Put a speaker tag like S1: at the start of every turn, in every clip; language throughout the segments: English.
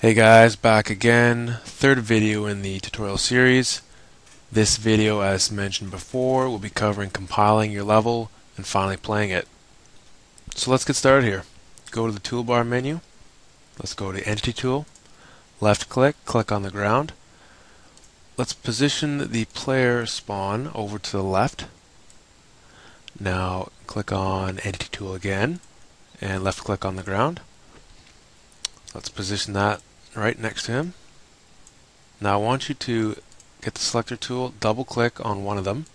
S1: Hey guys, back again. Third video in the tutorial series. This video, as mentioned before, will be covering compiling your level and finally playing it. So let's get started here. Go to the toolbar menu. Let's go to Entity Tool. Left click, click on the ground. Let's position the player spawn over to the left. Now click on Entity Tool again and left click on the ground. Let's position that right next to him. Now I want you to get the selector tool, double click on one of them,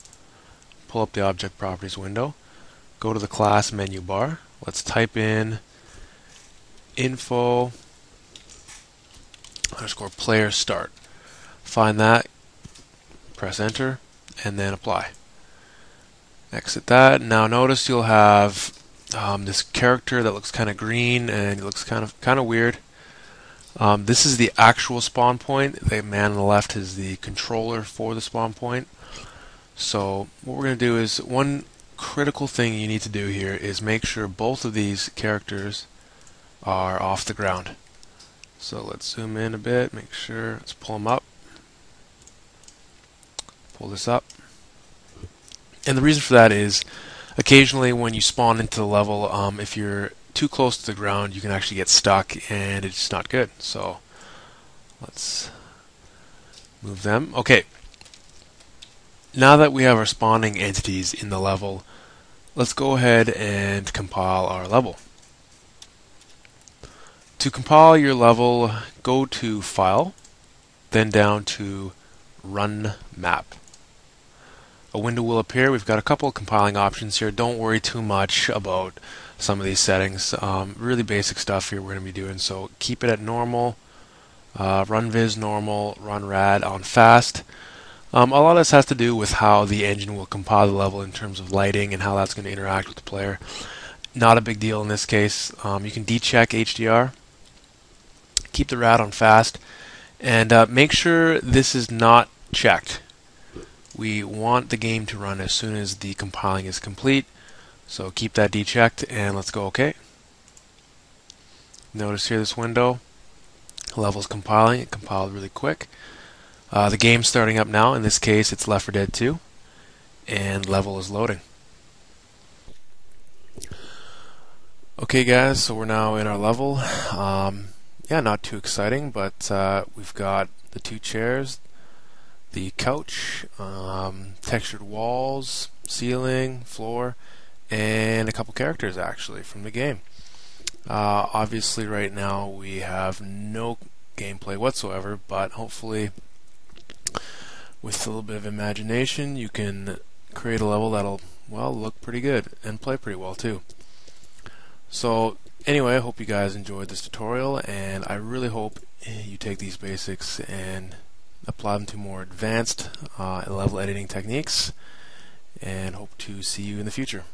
S1: pull up the object properties window, go to the class menu bar. Let's type in info underscore player start. Find that, press enter, and then apply. Exit that. Now notice you'll have this character that looks kind of green and it looks kind of weird. This is the actual spawn point. The man on the left is the controller for the spawn point. So what we're going to do is, one critical thing you need to do here is make sure both of these characters are off the ground. So let's zoom in a bit, make sure, let's pull them up. Pull this up. And the reason for that is occasionally when you spawn into the level, if you're too close to the ground, you can actually get stuck and it's not good. So let's move them. Okay, now that we have our spawning entities in the level, let's go ahead and compile our level. To compile your level, go to File, then down to Run Map. A window will appear. We've got a couple of compiling options here. Don't worry too much about some of these settings. Really basic stuff here we're going to be doing. So keep it at normal, run viz normal, run rad on fast. A lot of this has to do with how the engine will compile the level in terms of lighting and how that's going to interact with the player. Not a big deal in this case. You can decheck HDR, keep the rad on fast, and make sure this is not checked. We want the game to run as soon as the compiling is complete, so keep that dechecked and let's go OK. Notice here this window, level's compiling. It compiled really quick. The game's starting up now. In this case it's Left 4 Dead 2 and level is loading. Okay guys, so we're now in our level. Yeah, not too exciting, but we've got the two chairs, the couch, textured walls, ceiling, floor, and a couple characters actually from the game. Obviously right now we have no gameplay whatsoever, but hopefully with a little bit of imagination you can create a level that'll, well, look pretty good and play pretty well too. So anyway, I hope you guys enjoyed this tutorial, and I really hope you take these basics and apply them to more advanced level editing techniques, and hope to see you in the future.